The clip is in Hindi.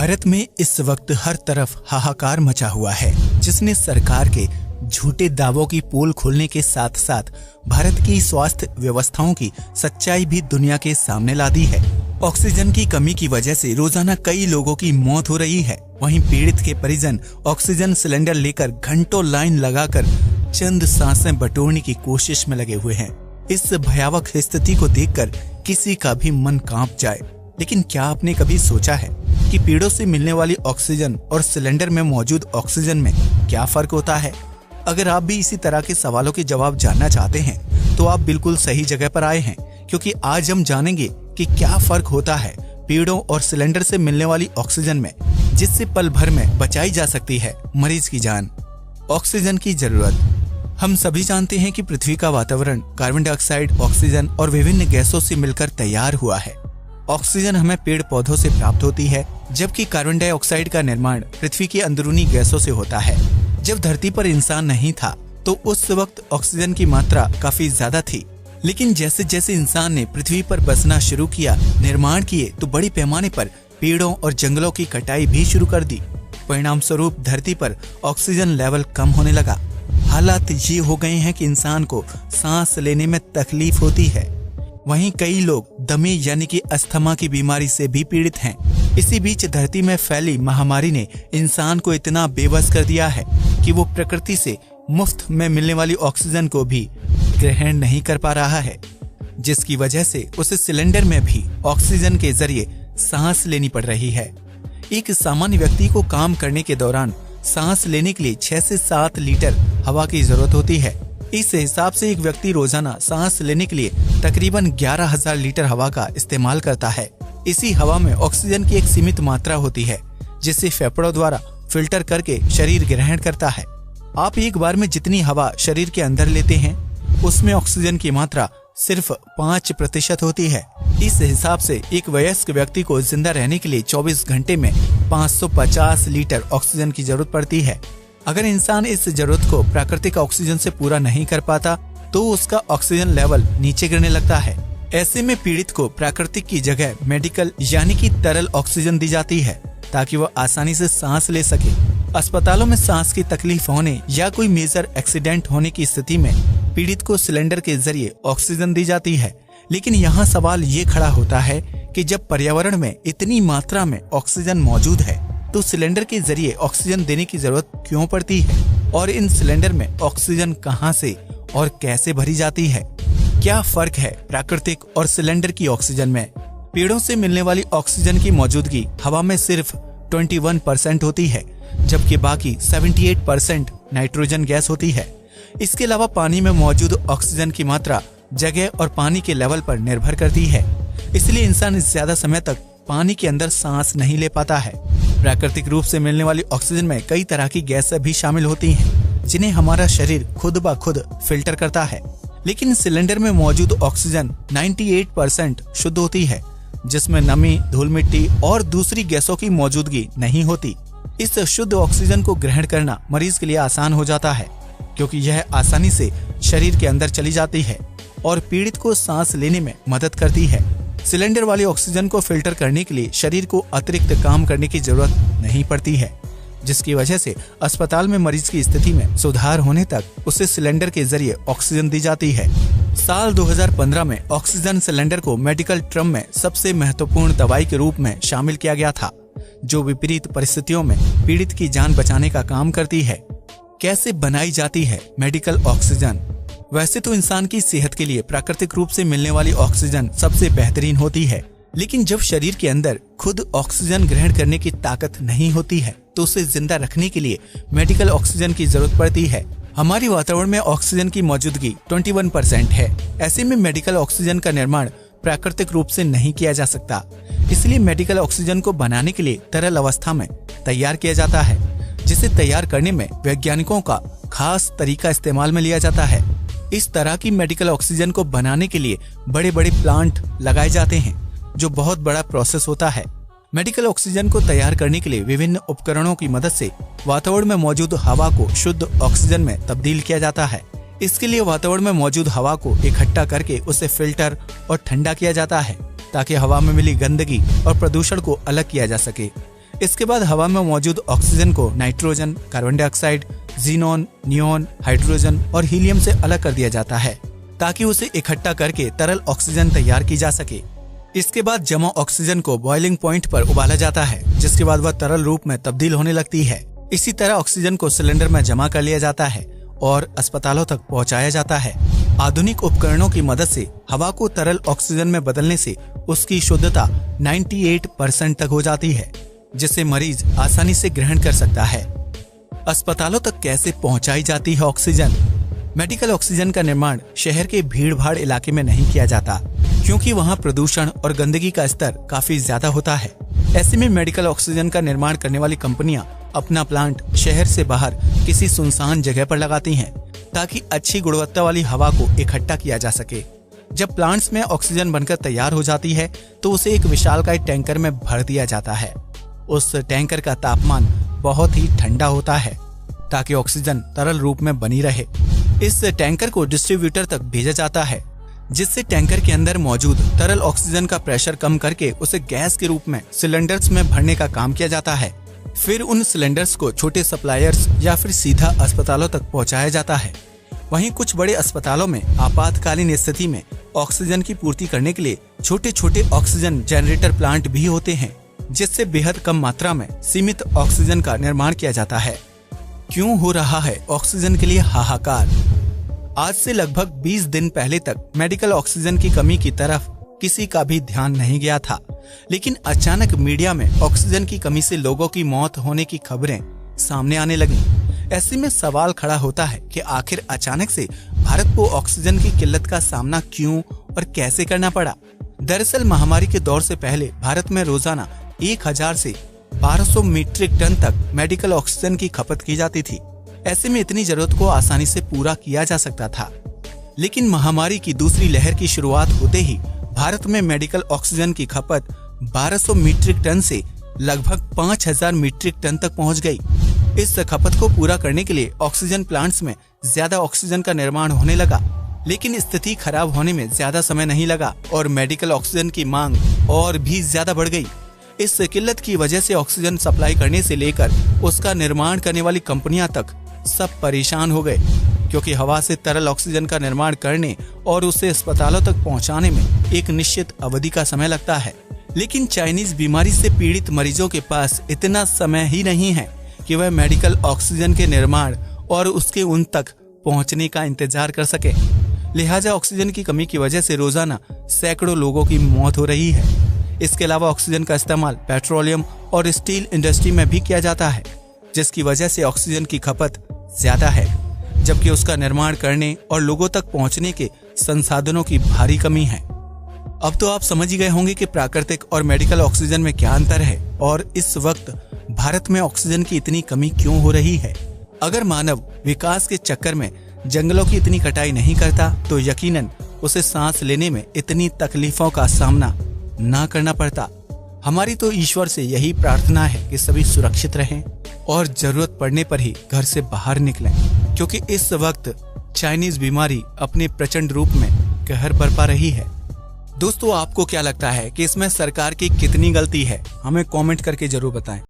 भारत में इस वक्त हर तरफ हाहाकार मचा हुआ है, जिसने सरकार के झूठे दावों की पोल खोलने के साथ साथ भारत की स्वास्थ्य व्यवस्थाओं की सच्चाई भी दुनिया के सामने ला दी है। ऑक्सीजन की कमी की वजह से रोजाना कई लोगों की मौत हो रही है। वहीं पीड़ित के परिजन ऑक्सीजन सिलेंडर लेकर घंटों लाइन लगाकर चंद सांसें बटोरने की कोशिश में लगे हुए हैं। इस भयावह स्थिति को देखकर किसी का भी मन कांप जाए। लेकिन क्या आपने कभी सोचा है कि पेड़ों से मिलने वाली ऑक्सीजन और सिलेंडर में मौजूद ऑक्सीजन में क्या फर्क होता है? अगर आप भी इसी तरह के सवालों के जवाब जानना चाहते हैं तो आप बिल्कुल सही जगह पर आए हैं, क्योंकि आज हम जानेंगे कि क्या फर्क होता है पेड़ों और सिलेंडर से मिलने वाली ऑक्सीजन में, जिससे पल भर में बचाई जा सकती है मरीज की जान। ऑक्सीजन की जरूरत। हम सभी जानते हैं कि पृथ्वी का वातावरण कार्बन डाइऑक्साइड, ऑक्सीजन और विभिन्न गैसों से मिलकर तैयार हुआ है। ऑक्सीजन हमें पेड़ पौधों से प्राप्त होती है, जबकि कार्बन डाइऑक्साइड का निर्माण पृथ्वी की अंदरूनी गैसों से होता है। जब धरती पर इंसान नहीं था तो उस वक्त ऑक्सीजन की मात्रा काफी ज्यादा थी, लेकिन जैसे जैसे इंसान ने पृथ्वी पर बसना शुरू किया, निर्माण किए, तो बड़ी पैमाने पर पेड़ों और जंगलों की कटाई भी शुरू कर दी। परिणाम स्वरूप धरती पर ऑक्सीजन लेवल कम होने लगा। हालात ये हो गए हैं कि इंसान को सांस लेने में तकलीफ होती है। वहीं कई लोग दमे यानी कि अस्थमा की बीमारी से भी पीड़ित हैं। इसी बीच धरती में फैली महामारी ने इंसान को इतना बेबस कर दिया है कि वो प्रकृति से मुफ्त में मिलने वाली ऑक्सीजन को भी ग्रहण नहीं कर पा रहा है, जिसकी वजह से उसे सिलेंडर में भी ऑक्सीजन के जरिए सांस लेनी पड़ रही है। एक सामान्य व्यक्ति को काम करने के दौरान सांस लेने के लिए 6 से 7 लीटर हवा की जरूरत होती है। इस हिसाब से एक व्यक्ति रोजाना सांस लेने के लिए तकरीबन 11,000 लीटर हवा का इस्तेमाल करता है। इसी हवा में ऑक्सीजन की एक सीमित मात्रा होती है, जिसे फेफड़ों द्वारा फिल्टर करके शरीर ग्रहण करता है। आप एक बार में जितनी हवा शरीर के अंदर लेते हैं, उसमें ऑक्सीजन की मात्रा सिर्फ 5% होती है। इस हिसाब से एक वयस्क व्यक्ति को जिंदा रहने के लिए 24 घंटे में 550 लीटर ऑक्सीजन की जरूरत पड़ती है। अगर इंसान इस जरूरत को प्राकृतिक ऑक्सीजन से पूरा नहीं कर पाता तो उसका ऑक्सीजन लेवल नीचे गिरने लगता है। ऐसे में पीड़ित को प्राकृतिक की जगह मेडिकल यानी कि तरल ऑक्सीजन दी जाती है, ताकि वह आसानी से सांस ले सके। अस्पतालों में सांस की तकलीफ होने या कोई मेजर एक्सीडेंट होने की स्थिति में पीड़ित को सिलेंडर के जरिए ऑक्सीजन दी जाती है। लेकिन यहाँ सवाल ये खड़ा होता है कि जब पर्यावरण में इतनी मात्रा में ऑक्सीजन मौजूद है तो सिलेंडर के जरिए ऑक्सीजन देने की जरूरत क्यों पड़ती है, और इन सिलेंडर में ऑक्सीजन कहां से और कैसे भरी जाती है? क्या फर्क है प्राकृतिक और सिलेंडर की ऑक्सीजन में? पेड़ों से मिलने वाली ऑक्सीजन की मौजूदगी हवा में सिर्फ 21% होती है, जबकि बाकी 78% नाइट्रोजन गैस होती है। इसके अलावा पानी में मौजूद ऑक्सीजन की मात्रा जगह और पानी के लेवल पर निर्भर करती है, इसलिए इंसान ज्यादा समय तक पानी के अंदर सांस नहीं ले पाता है। प्राकृतिक रूप से मिलने वाली ऑक्सीजन में कई तरह की गैसें भी शामिल होती हैं, जिन्हें हमारा शरीर खुद ब खुद फिल्टर करता है। लेकिन सिलेंडर में मौजूद ऑक्सीजन 98% शुद्ध होती है, जिसमें नमी, धूल मिट्टी और दूसरी गैसों की मौजूदगी नहीं होती। इस शुद्ध ऑक्सीजन को ग्रहण करना मरीज के लिए आसान हो जाता है, क्योंकि यह आसानी से शरीर के अंदर चली जाती है और पीड़ित को सांस लेने में मदद करती है। सिलेंडर वाली ऑक्सीजन को फिल्टर करने के लिए शरीर को अतिरिक्त काम करने की जरूरत नहीं पड़ती है, जिसकी वजह से अस्पताल में मरीज की स्थिति में सुधार होने तक उसे सिलेंडर के जरिए ऑक्सीजन दी जाती है। साल 2015 में ऑक्सीजन सिलेंडर को मेडिकल टर्म में सबसे महत्वपूर्ण दवाई के रूप में शामिल किया गया था, जो विपरीत परिस्थितियों में पीड़ित की जान बचाने का काम करती है। कैसे बनाई जाती है मेडिकल ऑक्सीजन? वैसे तो इंसान की सेहत के लिए प्राकृतिक रूप से मिलने वाली ऑक्सीजन सबसे बेहतरीन होती है, लेकिन जब शरीर के अंदर खुद ऑक्सीजन ग्रहण करने की ताकत नहीं होती है तो उसे जिंदा रखने के लिए मेडिकल ऑक्सीजन की जरूरत पड़ती है। हमारे वातावरण में ऑक्सीजन की मौजूदगी 21% है। ऐसे में मेडिकल ऑक्सीजन का निर्माण प्राकृतिक रूप से नहीं किया जा सकता, इसलिए मेडिकल ऑक्सीजन को बनाने के लिए तरल अवस्था में तैयार किया जाता है, जिसे तैयार करने में वैज्ञानिकों का खास तरीका इस्तेमाल में लिया जाता है। इस तरह की मेडिकल ऑक्सीजन को बनाने के लिए बड़े बड़े प्लांट लगाए जाते हैं, जो बहुत बड़ा प्रोसेस होता है। मेडिकल ऑक्सीजन को तैयार करने के लिए विभिन्न उपकरणों की मदद से वातावरण में मौजूद हवा को शुद्ध ऑक्सीजन में तब्दील किया जाता है। इसके लिए वातावरण में मौजूद हवा को इकट्ठा करके उसे फिल्टर और ठंडा किया जाता है, ताकि हवा में मिली गंदगी और प्रदूषण को अलग किया जा सके। इसके बाद हवा में मौजूद ऑक्सीजन को nitrogen, carbon dioxide, xenon, neon, hydrogen और हीलियम से अलग कर दिया जाता है ताकि उसे इकट्ठा करके तरल ऑक्सीजन तैयार की जा सके। इसके बाद जमा ऑक्सीजन को बॉइलिंग पॉइंट पर उबाला जाता है, जिसके बाद वह तरल रूप में तब्दील होने लगती है। इसी तरह ऑक्सीजन को सिलेंडर में जमा कर लिया जाता है और अस्पतालों तक पहुंचाया जाता है। आधुनिक उपकरणों की मदद से हवा को तरल ऑक्सीजन में बदलने से उसकी शुद्धता 98% तक हो जाती है, जिसे मरीज आसानी से ग्रहण कर सकता है। अस्पतालों तक कैसे पहुंचाई जाती है ऑक्सीजन? मेडिकल ऑक्सीजन का निर्माण शहर के भीड़-भाड़ इलाके में नहीं किया जाता, क्योंकि वहां प्रदूषण और गंदगी का स्तर काफी ज्यादा होता है। ऐसे में मेडिकल ऑक्सीजन का निर्माण करने वाली कंपनियां अपना प्लांट शहर से बाहर किसी सुनसान जगह पर लगाती हैं, ताकि अच्छी गुणवत्ता वाली हवा को इकट्ठा किया जा सके। जब प्लांट्स में ऑक्सीजन बनकर तैयार हो जाती है तो उसे एक विशालकाय टैंकर में भर दिया जाता है। उस टैंकर का तापमान बहुत ही ठंडा होता है ताकि ऑक्सीजन तरल रूप में बनी रहे। इस टैंकर को डिस्ट्रीब्यूटर तक भेजा जाता है, जिससे टैंकर के अंदर मौजूद तरल ऑक्सीजन का प्रेशर कम करके उसे गैस के रूप में सिलेंडर्स में भरने का काम किया जाता है। फिर उन सिलेंडर्स को छोटे सप्लायर्स या फिर सीधा अस्पतालों तक पहुंचाया जाता है। वहीं कुछ बड़े अस्पतालों में आपातकालीन स्थिति में ऑक्सीजन की पूर्ति करने के लिए छोटे छोटे ऑक्सीजन जनरेटर प्लांट भी होते हैं, जिससे बेहद कम मात्रा में सीमित ऑक्सीजन का निर्माण किया जाता है। क्यों हो रहा है ऑक्सीजन के लिए हाहाकार? आज से लगभग 20 दिन पहले तक मेडिकल ऑक्सीजन की कमी की तरफ किसी का भी ध्यान नहीं गया था, लेकिन अचानक मीडिया में ऑक्सीजन की कमी से लोगों की मौत होने की खबरें सामने आने लगी। ऐसे में सवाल खड़ा होता है कि आखिर अचानक से भारत को ऑक्सीजन की किल्लत का सामना क्यों और कैसे करना पड़ा? दरअसल महामारी के दौर से पहले भारत में रोजाना 1000 से 1200 मीट्रिक टन तक मेडिकल ऑक्सीजन की खपत की जाती थी। ऐसे में इतनी जरूरत को आसानी से पूरा किया जा सकता था, लेकिन महामारी की दूसरी लहर की शुरुआत होते ही भारत में मेडिकल ऑक्सीजन की खपत 1200 मीट्रिक टन से लगभग 5000 मीट्रिक टन तक पहुंच गई। इस खपत को पूरा करने के लिए ऑक्सीजन प्लांट्स में ज्यादा ऑक्सीजन का निर्माण होने लगा, लेकिन स्थिति खराब होने में ज्यादा समय नहीं लगा और मेडिकल ऑक्सीजन की मांग और भी ज्यादा बढ़ गई। इस किल्लत की वजह से ऑक्सीजन सप्लाई करने से लेकर उसका निर्माण करने वाली कंपनियां तक सब परेशान हो गए, क्योंकि हवा से तरल ऑक्सीजन का निर्माण करने और उसे अस्पतालों तक पहुंचाने में एक निश्चित अवधि का समय लगता है। लेकिन चाइनीज बीमारी से पीड़ित मरीजों के पास इतना समय ही नहीं है कि वह मेडिकल ऑक्सीजन के निर्माण और उसके उन तक पहुंचने का इंतजार कर सके। लिहाजा ऑक्सीजन की कमी की वजह से रोजाना सैकड़ों लोगों की मौत हो रही है। इसके अलावा ऑक्सीजन का इस्तेमाल पेट्रोलियम और स्टील इंडस्ट्री में भी किया जाता है, जिसकी वजह से ऑक्सीजन की खपत ज्यादा है, जबकि उसका निर्माण करने और लोगों तक पहुंचने के संसाधनों की भारी कमी है। अब तो आप समझ ही गए होंगे कि प्राकृतिक और मेडिकल ऑक्सीजन में क्या अंतर है और इस वक्त भारत में ऑक्सीजन की इतनी कमी क्यों हो रही है। अगर मानव विकास के चक्कर में जंगलों की इतनी कटाई नहीं करता तो यकीनन उसे सांस लेने में इतनी तकलीफों का सामना ना करना पड़ता। हमारी तो ईश्वर से यही प्रार्थना है कि सभी सुरक्षित रहें और जरूरत पड़ने पर ही घर से बाहर निकलें, क्योंकि इस वक्त चाइनीज बीमारी अपने प्रचंड रूप में कहर बरपा रही है। दोस्तों, आपको क्या लगता है कि इसमें सरकार की कितनी गलती है? हमें कमेंट करके जरूर बताएं।